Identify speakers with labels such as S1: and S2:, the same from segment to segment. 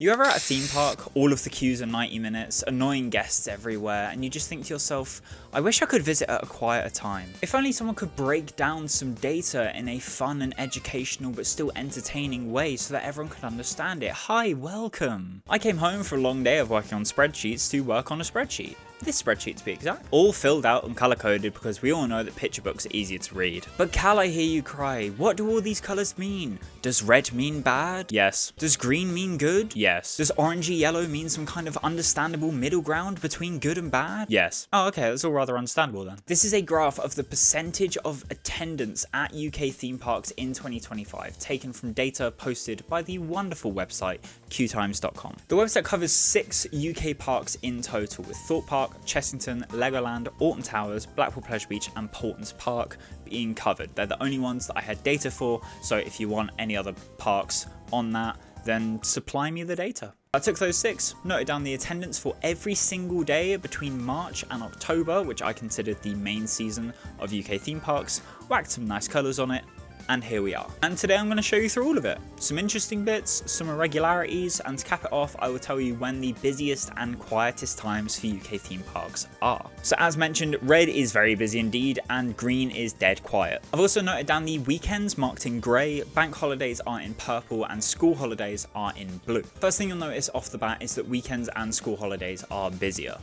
S1: You ever at a theme park, all of the queues are 90 minutes, annoying guests everywhere, and you just think to yourself, I wish I could visit at a quieter time. If only someone could break down some data in a fun and educational but still entertaining way so that everyone could understand it. Hi, welcome. I came home for a long day of working on spreadsheets to work on a spreadsheet. This spreadsheet to be exact. All filled out and color coded because we all know that picture books are easier to read. But Cal, I hear you cry, what do all these colors mean? Does red mean bad? Yes. Does green mean good? Yes. Does orangey yellow mean some kind of understandable middle ground between good and bad? Yes. Oh, okay, that's all rather understandable then. This is a graph of the percentage of attendance at UK theme parks in 2025, taken from data posted by the wonderful website qtimes.com. The website covers 6 UK parks in total, with Thorpe Park, Chessington, Legoland, Alton Towers, Blackpool Pleasure Beach and Portons Park being covered. They're the only ones that I had data for, so if you want any other parks on that, then supply me the data. I took those 6, noted down the attendance for every single day between March and October, which I considered the main season of UK theme parks, whacked some nice colours on it, and here we are. And today I'm going to show you through all of it. Some interesting bits, some irregularities, and to cap it off, I will tell you when the busiest and quietest times for UK theme parks are. So as mentioned, red is very busy indeed, and green is dead quiet. I've also noted down the weekends marked in grey, bank holidays are in purple, and school holidays are in blue. First thing you'll notice off the bat is that weekends and school holidays are busier.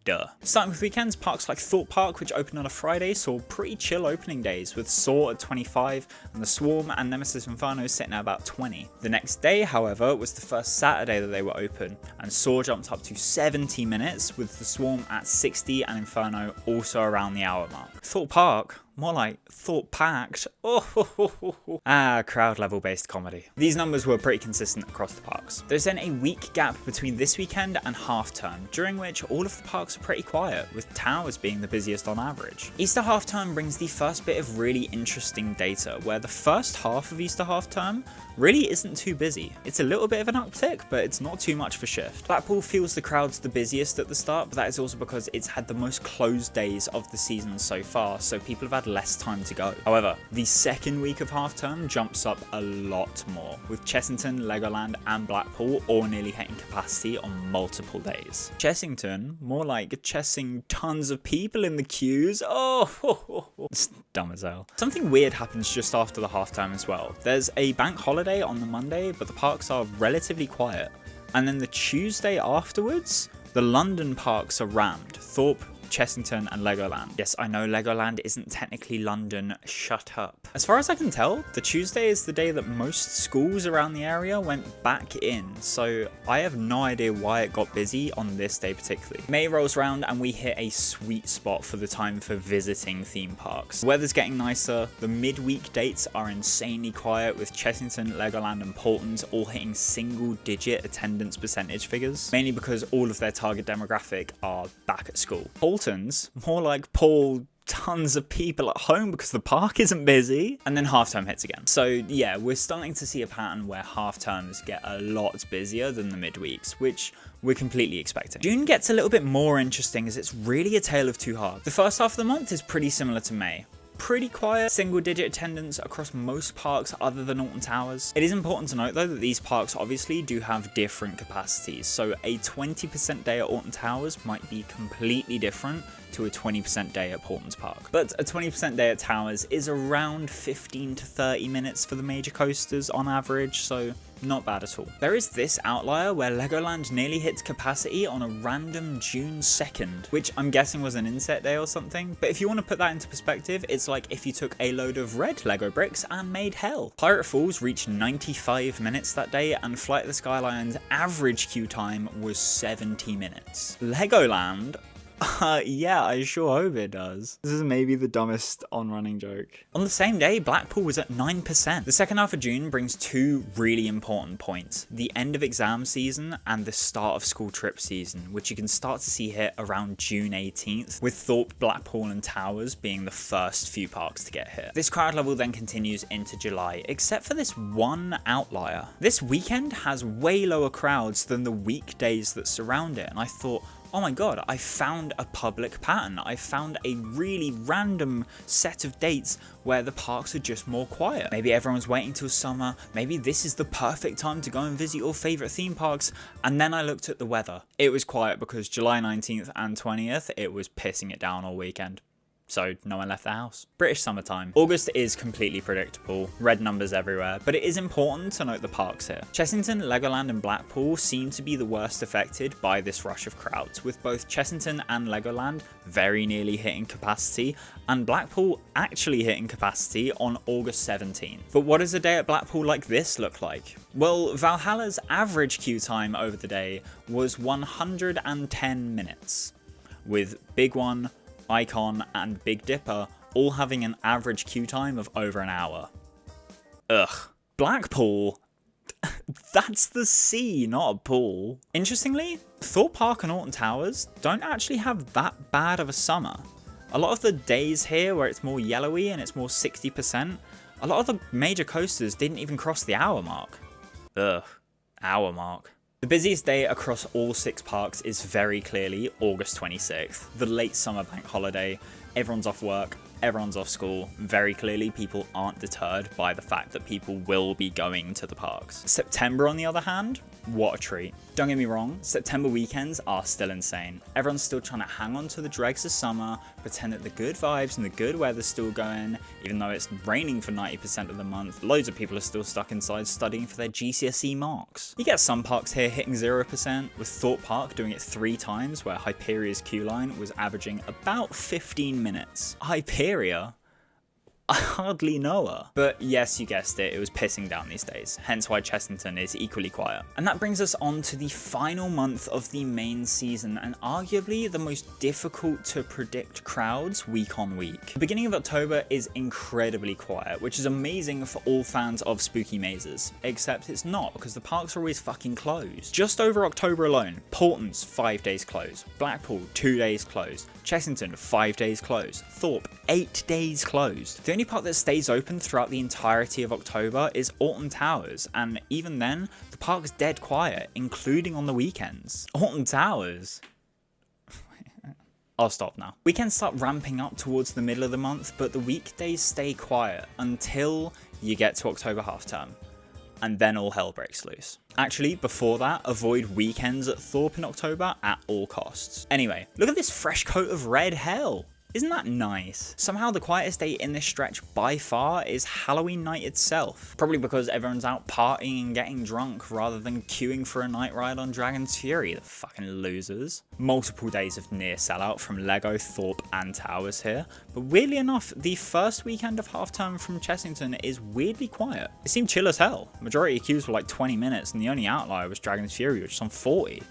S1: Duh. Starting with weekends, parks like Thorpe Park, which opened on a Friday, saw pretty chill opening days, with Saw at 25 and The Swarm and Nemesis Inferno sitting at about 20. The next day, however, was the first Saturday that they were open, and Saw jumped up to 70 minutes, with The Swarm at 60 and Inferno also around the hour mark. Thorpe Park, more like Thought Packed. Crowd level based comedy. These numbers were pretty consistent across the parks. There's then a week gap between this weekend and half term, during which all of the parks are pretty quiet, with Towers being the busiest on average. Easter half term brings the first bit of really interesting data, where the first half of Easter half term really isn't too busy. It's a little bit of an uptick, but it's not too much for shift. Blackpool feels the crowds the busiest at the start, but that is also because it's had the most closed days of the season so far, so people have had less time to go. However, the second week of half term jumps up a lot more, with Chessington, Legoland and Blackpool all nearly hitting capacity on multiple days. Chessington, more like chessing tons of people in the queues. It's dumb as hell. Something weird happens just after the half term as well. There's a bank holiday on the Monday, but the parks are relatively quiet. And then the Tuesday afterwards, the London parks are rammed. Thorpe, Chessington and Legoland. Yes, I know Legoland isn't technically London, shut up. As far as I can tell, the Tuesday is the day that most schools around the area went back in, so I have no idea why it got busy on this day particularly. May rolls around and we hit a sweet spot for the time for visiting theme parks. The weather's getting nicer, the midweek dates are insanely quiet, with Chessington, Legoland and Portons all hitting single digit attendance percentage figures, mainly because all of their target demographic are back at school. Portons, more like Paul, tons of people at home because the park isn't busy, and then half term hits again. So yeah, we're starting to see a pattern where half terms get a lot busier than the midweeks, which we're completely expecting. June gets a little bit more interesting as it's really a tale of two halves. The first half of the month is pretty similar to May. Pretty quiet, single digit attendance across most parks other than Alton Towers. It is important to note though that these parks obviously do have different capacities, so a 20% day at Alton Towers might be completely different to a 20% day at Portons Park. But a 20% day at Towers is around 15 to 30 minutes for the major coasters on average, so not bad at all. There is this outlier where Legoland nearly hits capacity on a random June 2nd, which I'm guessing was an inset day or something, but if you want to put that into perspective, it's like if you took a load of red Lego bricks and made hell. Pirate Falls reached 95 minutes that day, and Flight of the Skyline's average queue time was 70 minutes. Legoland, yeah, I sure hope it does. This is maybe the dumbest on-running joke. On the same day, Blackpool was at 9%. The second half of June brings two really important points: the end of exam season and the start of school trip season, which you can start to see hit around June 18th, with Thorpe, Blackpool and Towers being the first few parks to get hit. This crowd level then continues into July, except for this one outlier. This weekend has way lower crowds than the weekdays that surround it, and I thought, oh my god, I found a public pattern. I found a really random set of dates where the parks are just more quiet. Maybe everyone's waiting till summer. Maybe this is the perfect time to go and visit your favorite theme parks. And then I looked at the weather. It was quiet because July 19th and 20th, it was pissing it down all weekend. So no one left the house. British summertime. August is completely predictable, red numbers everywhere, but it is important to note the parks here. Chessington, Legoland and Blackpool seem to be the worst affected by this rush of crowds, with both Chessington and Legoland very nearly hitting capacity, and Blackpool actually hitting capacity on August 17th. But what does a day at Blackpool like this look like? Well, Valhalla's average queue time over the day was 110 minutes, with Big One, Icon and Big Dipper all having an average queue time of over an hour. Ugh. Blackpool? That's the sea, not a pool. Interestingly, Thorpe Park and Alton Towers don't actually have that bad of a summer. A lot of the days here where it's more yellowy and it's more 60%, a lot of the major coasters didn't even cross the hour mark. Ugh. Hour mark. The busiest day across all 6 parks is very clearly August 26th, the late summer bank holiday. Everyone's off work, everyone's off school. Very clearly, people aren't deterred by the fact that people will be going to the parks. September, on the other hand, what a treat. Don't get me wrong, September weekends are still insane. Everyone's still trying to hang on to the dregs of summer, pretend that the good vibes and the good weather's still going, even though it's raining for 90% of the month. Loads of people are still stuck inside studying for their GCSE marks. You get some parks here hitting 0%, with Thorpe Park doing it 3 times, where Hyperia's queue line was averaging about 15 minutes. Hyperia? I hardly know her. But yes, you guessed it, it was pissing down these days, hence why Chessington is equally quiet. And that brings us on to the final month of the main season, and arguably the most difficult to predict crowds week on week. The beginning of October is incredibly quiet, which is amazing for all fans of spooky mazes, except it's not, because the parks are always fucking closed. Just over October alone, Portland's 5 days closed, Blackpool 2 days closed, Chessington 5 days closed, Thorpe 8 days closed. The only park that stays open throughout the entirety of October is Alton Towers, and even then, the park's dead quiet, including on the weekends. Alton Towers? I'll stop now. Weekends start ramping up towards the middle of the month, but the weekdays stay quiet until you get to October half term. And then all hell breaks loose. Actually, before that, avoid weekends at Thorpe in October at all costs. Anyway, look at this fresh coat of red hell. Isn't that nice? Somehow the quietest day in this stretch by far is Halloween night itself. Probably because everyone's out partying and getting drunk rather than queuing for a night ride on Dragon's Fury, the fucking losers. Multiple days of near sellout from Lego, Thorpe and Towers here, but weirdly enough, the first weekend of half term from Chessington is weirdly quiet. It seemed chill as hell. Majority of queues were like 20 minutes and the only outlier was Dragon's Fury, which is on 40.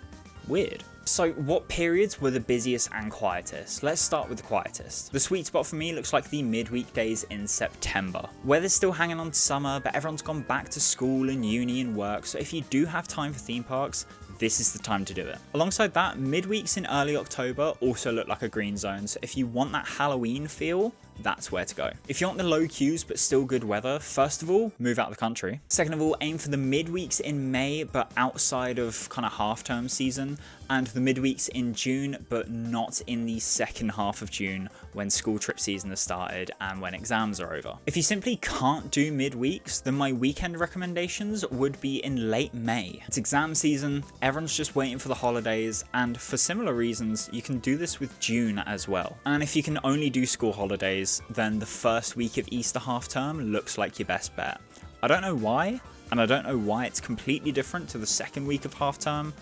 S1: Weird. So what periods were the busiest and quietest? Let's start with the quietest. The sweet spot for me looks like the midweek days in September. Weather's still hanging on to summer, but everyone's gone back to school and uni and work, so if you do have time for theme parks, this is the time to do it. Alongside that, midweeks in early October also look like a green zone, so if you want that Halloween feel, that's where to go. If you want the low queues but still good weather, first of all, move out the country. Second of all, aim for the midweeks in May but outside of kind of half-term season, and the midweeks in June but not in the second half of June when school trip season has started and when exams are over. If you simply can't do midweeks, then my weekend recommendations would be in late May. It's exam season, everyone's just waiting for the holidays, and for similar reasons, you can do this with June as well. And if you can only do school holidays, then the first week of Easter half term looks like your best bet. I don't know why, and I don't know why it's completely different to the second week of half term,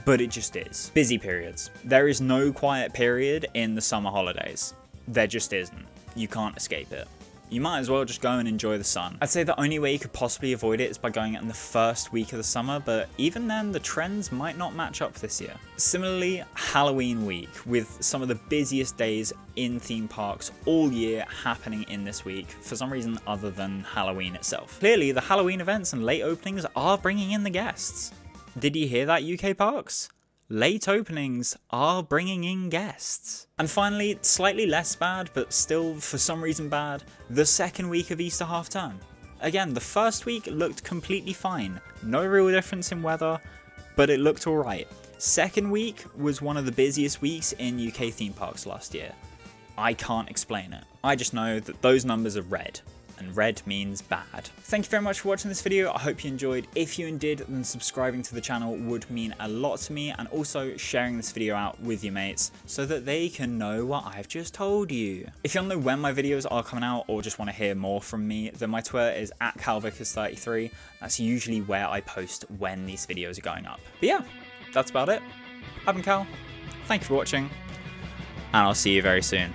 S1: but it just is. Busy periods. There is no quiet period in the summer holidays. There just isn't. You can't escape it. You might as well just go and enjoy the sun. I'd say the only way you could possibly avoid it is by going in the first week of the summer, but even then the trends might not match up this year. Similarly, Halloween week, with some of the busiest days in theme parks all year happening in this week, for some reason other than Halloween itself. Clearly, the Halloween events and late openings are bringing in the guests. Did you hear that, UK parks? Late openings are bringing in guests. And finally, slightly less bad, but still for some reason bad, the second week of Easter half term. Again, the first week looked completely fine. No real difference in weather, but it looked alright. Second week was one of the busiest weeks in UK theme parks last year. I can't explain it. I just know that those numbers are red, and red means bad. Thank you very much for watching this video. I hope you enjoyed. If you did, then subscribing to the channel would mean a lot to me, and also sharing this video out with your mates so that they can know what I've just told you. If you want to know when my videos are coming out or just want to hear more from me, then my Twitter is @calvicus33. That's usually where I post when these videos are going up. But yeah, that's about it. I've been Cal. Thank you for watching, and I'll see you very soon.